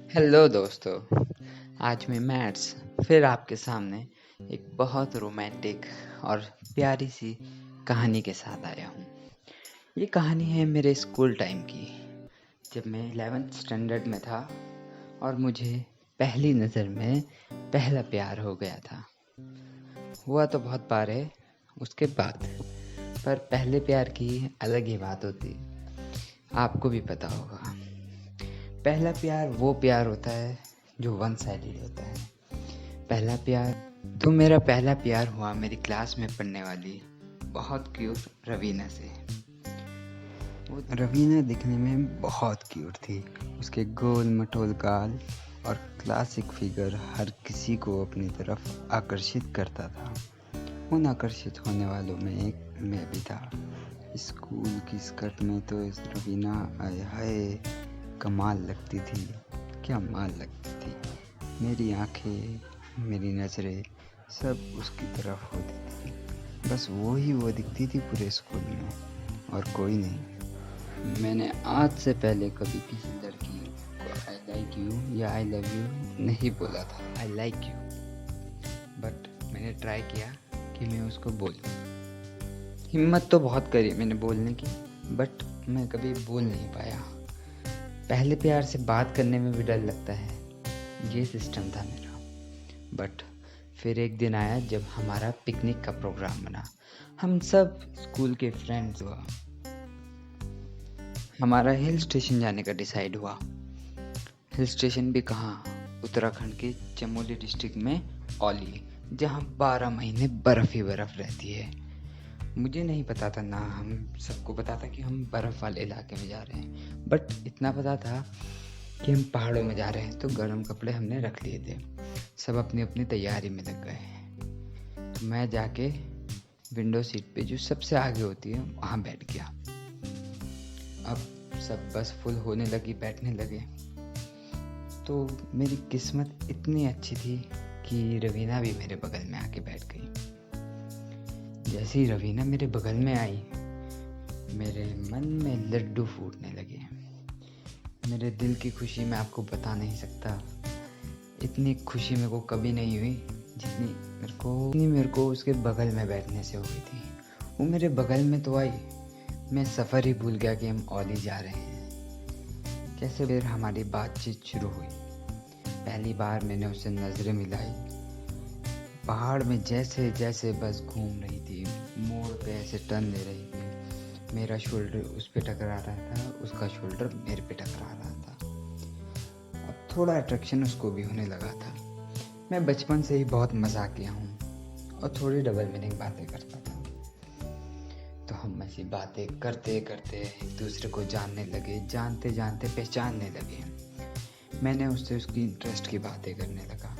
Hello दोस्तों। आज मैं मैथ्स फिर आपके सामने एक बहुत रोमांटिक और प्यारी सी कहानी के साथ आया हूँ। ये कहानी है मेरे स्कूल टाइम की, जब मैं 11th स्टैंडर्ड में था और मुझे पहली नज़र में पहला प्यार हो गया था। हुआ तो बहुत बार है उसके बाद, पर पहले प्यार की अलग ही बात होती, आपको भी पता होगा। पहला प्यार वो प्यार होता है जो वन साइडेड होता है। पहला प्यार तो मेरा पहला प्यार हुआ मेरी क्लास में पढ़ने वाली बहुत क्यूट रवीना से। वो रवीना दिखने में बहुत क्यूट थी। उसके गोल मटोल गाल और क्लासिक फिगर हर किसी को अपनी तरफ आकर्षित करता था। उन आकर्षित होने वालों में एक मैं भी था। स्कूल की स्कर्ट में तो इस रवीना आए हाय कमाल लगती थी, क्या माल लगती थी। मेरी आंखें, मेरी नज़रें सब उसकी तरफ होती थी। बस वो दिखती थी पूरे स्कूल में और कोई नहीं। मैंने आज से पहले कभी किसी लड़की को आई लाइक यू या आई लव यू नहीं बोला था। आई लाइक यू, बट मैंने ट्राई किया कि मैं उसको बोलूं। हिम्मत तो बहुत करी मैंने बोलने की, बट मैं कभी बोल नहीं पाया। पहले प्यार से बात करने में भी डर लगता है, ये सिस्टम था मेरा। बट फिर एक दिन आया जब हमारा पिकनिक का प्रोग्राम बना। हम सब स्कूल के फ्रेंड्स हुआ, हमारा हिल स्टेशन जाने का डिसाइड हुआ। हिल स्टेशन भी कहाँ, उत्तराखंड के चमोली डिस्ट्रिक्ट में औली, जहाँ 12 महीने बर्फ़ ही बर्फ़ रहती है। मुझे नहीं पता था, ना हम सबको पता था कि हम बर्फ़ वाले इलाके में जा रहे हैं, बट इतना पता था कि हम पहाड़ों में जा रहे हैं। तो गर्म कपड़े हमने रख लिए थे, सब अपनी अपनी तैयारी में लग गए। तो मैं जाके विंडो सीट पे जो सबसे आगे होती है वहाँ बैठ गया। अब सब बस फुल होने लगी, बैठने लगे। तो मेरी किस्मत इतनी अच्छी थी कि रवीना भी मेरे बगल में आके बैठ गई। जैसे ही रवीना मेरे बगल में आई, मेरे मन में लड्डू फूटने लगे। मेरे दिल की खुशी मैं आपको बता नहीं सकता। इतनी खुशी मेरे को कभी नहीं हुई जितनी मेरे को उसके बगल में बैठने से हुई थी। वो मेरे बगल में तो आई, मैं सफ़र ही भूल गया कि हम औली जा रहे हैं। कैसे फिर हमारी बातचीत शुरू हुई। पहली बार मैंने उससे नज़रें मिलाई। पहाड़ में जैसे जैसे बस घूम रही थी, मोड़ पे ऐसे टर्न ले रही थी। मेरा शोल्डर उस पे टकरा रहा था, उसका शोल्डर मेरे पे टकरा रहा था। अब थोड़ा अट्रैक्शन उसको भी होने लगा था। मैं बचपन से ही बहुत मजाकिया हूँ और थोड़ी डबल मीनिंग बातें करता था। तो हम ऐसी बातें करते करते एक दूसरे को जानने लगे, जानते जानते पहचानने लगे। मैंने उससे उसकी इंटरेस्ट की बातें करने लगा।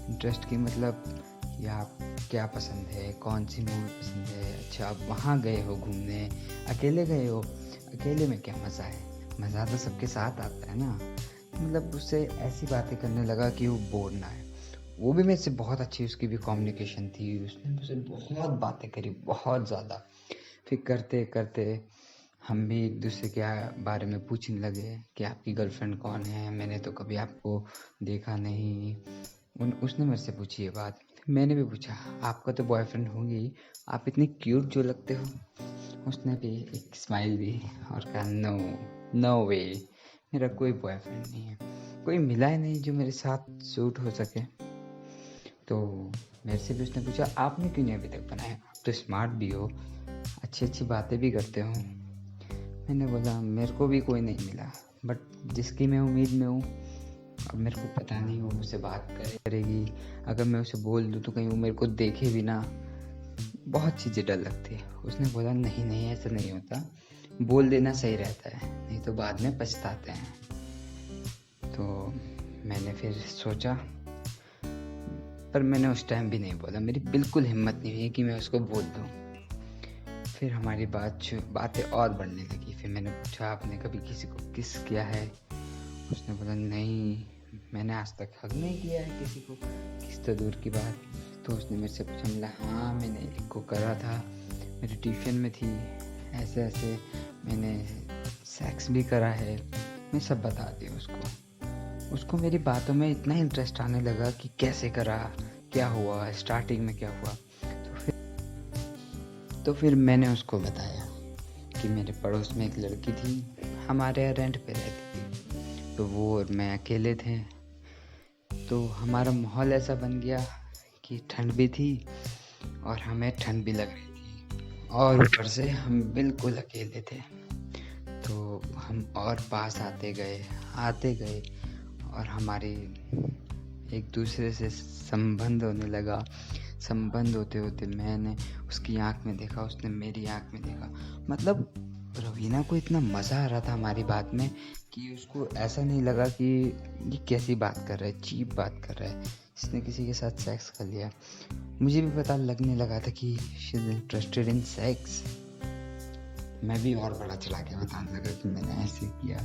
इंटरेस्ट की मतलब कि आप क्या पसंद है, कौन सी मूवी पसंद है, अच्छा आप वहाँ गए हो घूमने, अकेले गए हो, अकेले में क्या मज़ा है, मज़ा तो सबके साथ आता है ना। मतलब उससे ऐसी बातें करने लगा कि वो बोर ना है। वो भी मेरे से बहुत अच्छी उसकी भी कम्युनिकेशन थी। उसने मुझसे बहुत बातें करी, बहुत ज़्यादा। फिर करते करते हम भी एक दूसरे के बारे में पूछने लगे कि आपकी गर्लफ्रेंड कौन है, मैंने तो कभी आपको देखा नहीं। उसने मेरे से पूछी ये बात, मैंने भी पूछा आपका तो बॉयफ्रेंड होंगी, आप इतनी क्यूट जो लगते हो। उसने भी एक स्माइल दी और कहा नो, नो वे, मेरा कोई बॉयफ्रेंड नहीं है, कोई मिला ही नहीं जो मेरे साथ सूट हो सके। तो मेरे से भी उसने पूछा आपने क्यों नहीं अभी तक बनाया, आप तो स्मार्ट भी हो, अच्छी अच्छी बातें भी करते हो। मैंने बोला मेरे को भी कोई नहीं मिला, बट जिसकी मैं उम्मीद में हूँ, अब मेरे को पता नहीं वो मुझसे बात करेगी। अगर मैं उसे बोल दूँ तो कहीं वो मेरे को देखे भी ना, बहुत चीज़ें डर लगती है। उसने बोला नहीं नहीं ऐसा नहीं होता, बोल देना सही रहता है, नहीं तो बाद में पछताते हैं। तो मैंने फिर सोचा, पर मैंने उस टाइम भी नहीं बोला, मेरी बिल्कुल हिम्मत नहीं हुई कि मैं उसको बोल दूँ। फिर हमारी बातें और बढ़ने लगी। फिर मैंने पूछा आपने कभी किसी को किस किया है। उसने बोला नहीं, मैंने आज तक हग नहीं किया है किसी को, किस तो दूर की बात। तो उसने मेरे से पूछा, बोला हाँ मैंने एक को करा था, मेरी ट्यूशन में थी, ऐसे मैंने सेक्स भी करा है। मैं सब बता दिया उसको। उसको मेरी बातों में इतना इंटरेस्ट आने लगा कि कैसे करा, क्या हुआ, स्टार्टिंग में क्या हुआ। तो फिर मैंने उसको बताया कि मेरे पड़ोस में एक लड़की थी, हमारे यहाँ रेंट पे रहती थी, तो वो और मैं अकेले थे। तो हमारा माहौल ऐसा बन गया कि ठंड भी थी और हमें ठंड भी लग रही थी, और ऊपर से हम बिल्कुल अकेले थे। तो हम और पास आते गए और हमारी एक दूसरे से संबंध होने लगा। संबंध होते होते मैंने उसकी आंख में देखा, उसने मेरी आंख में देखा। मतलब रवीना को इतना मज़ा आ रहा था हमारी बात में कि उसको ऐसा नहीं लगा कि ये कैसी बात कर रहा है, चीप बात कर रहा है, इसने किसी के साथ सेक्स कर लिया। मुझे भी पता लगने लगा था कि she is interested in sex. मैं भी और बड़ा चला के बताने लगा कि मैंने ऐसे किया,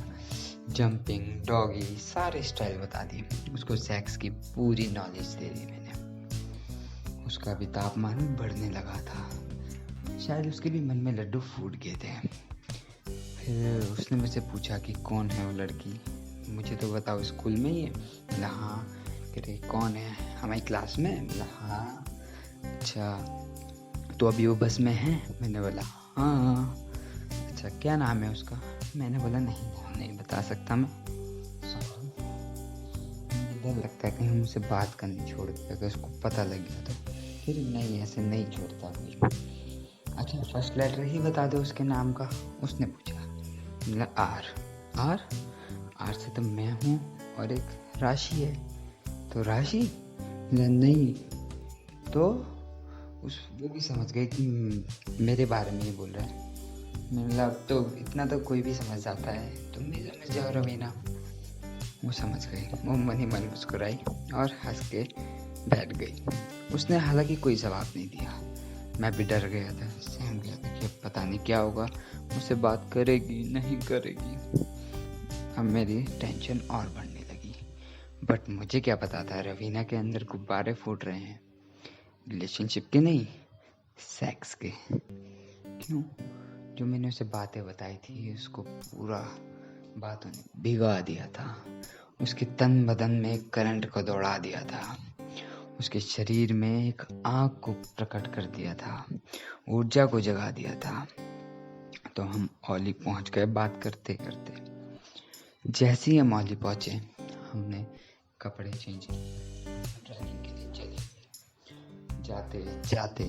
जंपिंग, डॉगी, सारे स्टाइल बता दिए। उसको सेक्स की पूरी नॉलेज दे दी मैंने। उसका भी तापमान बढ़ने लगा था, शायद उसके भी मन में लड्डू फूट गए थे। फिर उसने मुझसे पूछा कि कौन है वो लड़की, मुझे तो बताओ, स्कूल में ही है? बोला हाँ। कह रहे कौन है, हमारी क्लास में? बोला हाँ। अच्छा, तो अभी वो बस में है? मैंने बोला हाँ। अच्छा, क्या नाम है उसका? मैंने बोला नहीं बता सकता मैं, सॉरी। मुझे डर लगता है कहीं मुझसे बात करनी छोड़ दे, अगर उसको पता लग गया तो। फिर नहीं, ऐसे नहीं छोड़ता कोई। अच्छा, फर्स्ट लेटर ही बता दो उसके नाम का, उसने पूछा। मतलब आर से तो मैं हूँ और एक राशि है, तो राशि? नहीं। तो वो भी समझ गई कि मेरे बारे में ही बोल रहा है। मतलब तो इतना तो कोई भी समझ जाता है, तुम भी समझ जाओ रवीना। वो समझ गई, वो मन ही मन मुस्कुराई और हंस के बैठ गई। उसने हालांकि कोई जवाब नहीं दिया। मैं भी डर गया था, सहम गया था कि अब पता नहीं क्या होगा, मुझसे बात करेगी नहीं करेगी। अब मेरी टेंशन और बढ़ने लगी। बट मुझे क्या पता था रवीना के अंदर गुब्बारे फूट रहे हैं, रिलेशनशिप के नहीं, सेक्स के। क्यों? जो मैंने उसे बातें बताई थी, उसको पूरा बातों ने भिगा दिया था। उसके तन बदन में एक करंट को दौड़ा दिया था, उसके शरीर में एक आग को प्रकट कर दिया था, ऊर्जा को जगा दिया था। तो हम औली पहुंच गए बात करते करते। जैसे ही हम औली पहुंचे, हमने कपड़े चेंज किए, ट्रैकिंग के लिए चले गए। जाते जाते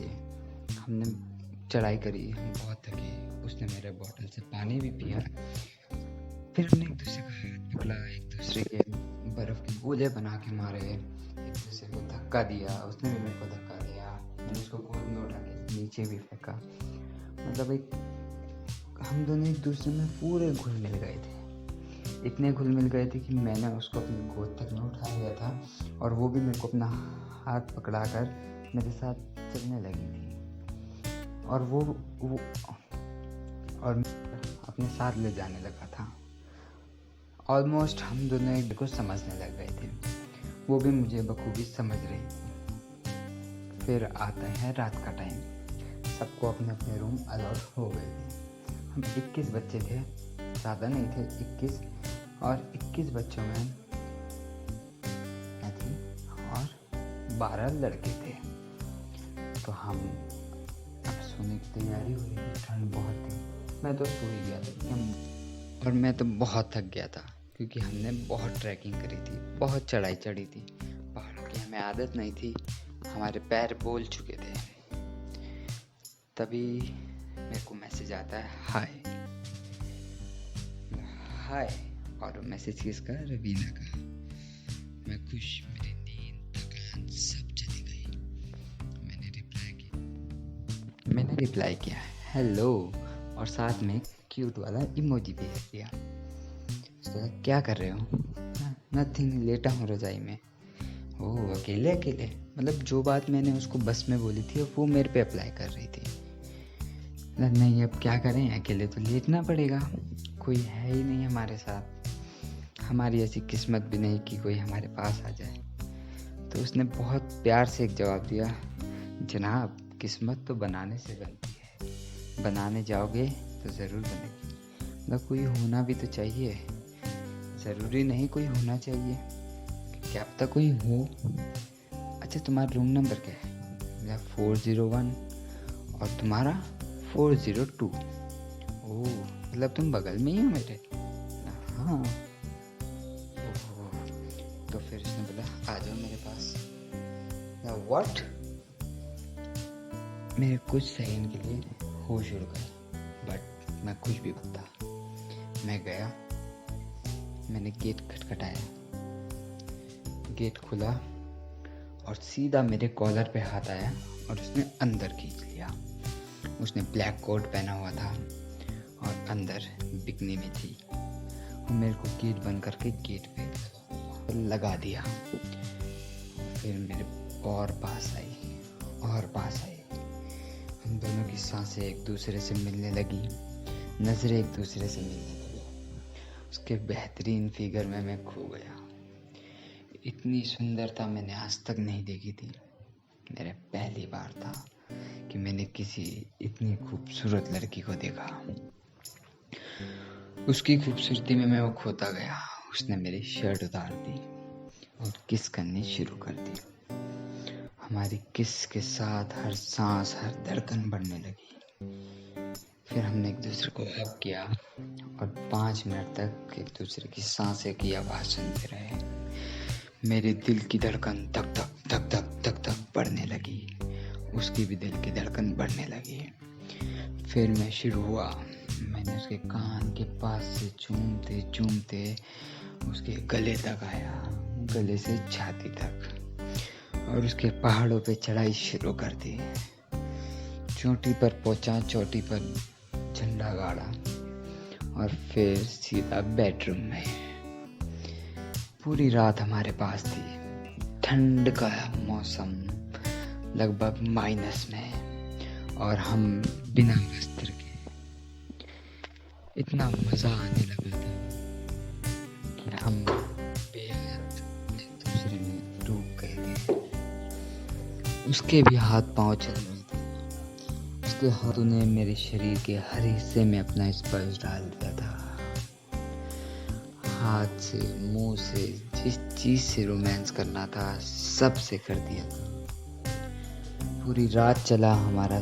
हमने चढ़ाई करी, हम बहुत थके। उसने मेरे बोतल से पानी भी पिया। फिर हमने एक दूसरे का हाथ पकड़ा, एक दूसरे के बर्फ के गोले बना के मारे, एक दूसरे को धक्का दिया, उसने भी मेरे को धक्का दिया, मैंने उसको गोद में उठा के नीचे भी फेंका। मतलब हम दोनों एक दूसरे में पूरे घुल मिल गए थे। इतने घुल मिल गए थे कि मैंने उसको अपनी गोद तक में उठा लिया था और वो भी मेरे को अपना हाथ पकड़ाकर मेरे साथ चलने लगी थी। और वो और अपने साथ ले जाने लगा था। ऑलमोस्ट हम दोनों एक को समझने लग गए थे, वो भी मुझे बखूबी समझ रही थी। फिर आता है रात का टाइम, सबको अपने अपने रूम अलॉट हो गए थे। हम 21 बच्चे थे, ज़्यादा नहीं थे, 21। और 21 बच्चों में मैं थी और 12 लड़के थे। तो हम अब सोने की तैयारी हो रही थी, ठंड बहुत थी। मैं तो सो ही गया था और मैं तो बहुत थक गया था क्योंकि हमने बहुत ट्रैकिंग करी थी, बहुत चढ़ाई चढ़ी थी। पहाड़ों की हमें आदत नहीं थी, हमारे पैर बोल चुके थे। तभी मेरे को मैसेज आता है, हाय। और मैसेज किसका? रवीना का। मैं खुश, मेरी नींद, थकान सब चली गई। मैंने रिप्लाई किया हेलो, और साथ में क्यूट वाला इमोजी भेज दिया। तो क्या कर रहे हो? नथिंग, लेटा हूँ रजाई में। ओह, अकेले अकेले? मतलब जो बात मैंने उसको बस में बोली थी वो मेरे पे अप्लाई कर रही थी। नहीं, अब क्या करें, अकेले तो लेटना पड़ेगा, कोई है ही नहीं हमारे साथ। हमारी ऐसी किस्मत भी नहीं कि कोई हमारे पास आ जाए। तो उसने बहुत प्यार से एक जवाब दिया, जनाब, किस्मत तो बनाने से बनती है, बनाने जाओगे तो ज़रूर बनेगी। मतलब कोई होना भी तो चाहिए। ज़रूरी नहीं कोई होना चाहिए, क्या पता कोई हो। अच्छा, तुम्हारा रूम नंबर क्या है? मेरा 401 और तुम्हारा 402। ओह, मतलब तुम बगल में ही हो मेरे। हाँ। ओह, तो फिर उसने बोला आ जाओ मेरे पास। व्हाट? मेरे कुछ सेकंड के लिए होश उड़ गए, बट मैं कुछ भी बता। मैं गया, मैंने गेट खटखटाया, गेट खुला और सीधा मेरे कॉलर पे हाथ आया और उसने अंदर खींच लिया। उसने ब्लैक कोट पहना हुआ था और अंदर बिकनी में थी। वो मेरे को गेट बंद करके गेट पे लगा दिया। फिर मेरे और पास आई। हम दोनों की सांसें एक दूसरे से मिलने लगी, नजरें एक दूसरे से मिलने लगी। उसके बेहतरीन फिगर में मैं खो गया। इतनी सुंदरता मैंने आज तक नहीं देखी थी। मेरा पहली बार था कि मैंने किसी इतनी खूबसूरत लड़की को देखा। उसकी खूबसूरती में मैं वो खोता गया। उसने मेरी शर्ट उतार दी और किस करनी शुरू कर दी। हमारी किस के साथ हर सांस, हर धड़कन बढ़ने लगी। फिर हमने एक दूसरे को हग किया और 5 मिनट तक एक दूसरे की सांसें की आवाज़ सुनते रहे। मेरे दिल की धड़कन धक धक धक धक धक धक बढ़ने लगी, उसकी भी दिल की धड़कन बढ़ने लगी। फिर मैं शुरू हुआ। मैंने उसके कान के पास से चूमते चूमते उसके गले तक आया, गले से छाती तक, और उसके पहाड़ों पे चढ़ाई शुरू कर दी। चोटी पर पहुंचा, चोटी पर झंडा गाड़ा और फिर सीधा बेडरूम में। पूरी रात हमारे पास थी, ठंड का मौसम, लगभग माइनस में, और हम बिना वस्त्र के। इतना मजा आने लगा था कि हम बेहद एक दूसरे में डूब गए थे। उसके भी हाथ पांव चल रहे थे। उसके हाथों ने मेरे शरीर के हर हिस्से में अपना स्पर्श डाल दिया था। हाथ से, मुंह से, जिस चीज से रोमांस करना था सब से कर दिया था। पूरी रात चला हमारा।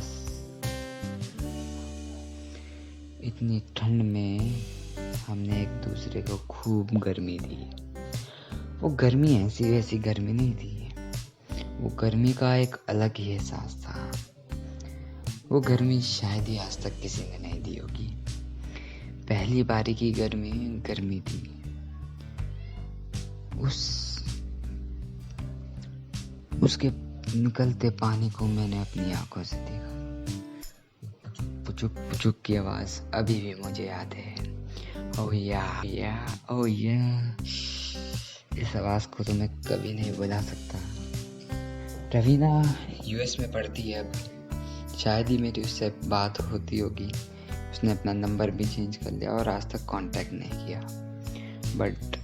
इतनी ठंड में हमने एक दूसरे को खूब गर्मी दी। वो गर्मी ऐसी वैसी गर्मी नहीं थी, वो गर्मी का एक अलग ही एहसास था। वो गर्मी शायद ही आज तक किसी ने नहीं दी होगी। पहली बारी की गर्मी थी। उसके निकलते पानी को मैंने अपनी आंखों से देखा। पुचुक पुचुक की आवाज अभी भी मुझे याद है। ओह या ओह या, इस आवाज को तो मैं कभी नहीं भुला सकता। रवीना यूएस में पढ़ती है अब। शायद ही मेरी उससे बात होती होगी। उसने अपना नंबर भी चेंज कर लिया और आज तक कांटेक्ट नहीं किया। बट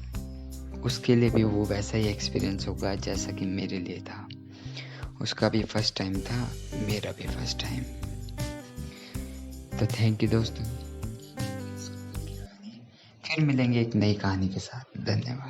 उसके लिए भी वो वैसा ही एक्सपीरियंस होगा जैसा कि मेरे लिए था। उसका भी फर्स्ट टाइम था, मेरा भी फर्स्ट टाइम। तो थैंक यू दोस्तों। फिर मिलेंगे एक नई कहानी के साथ। धन्यवाद।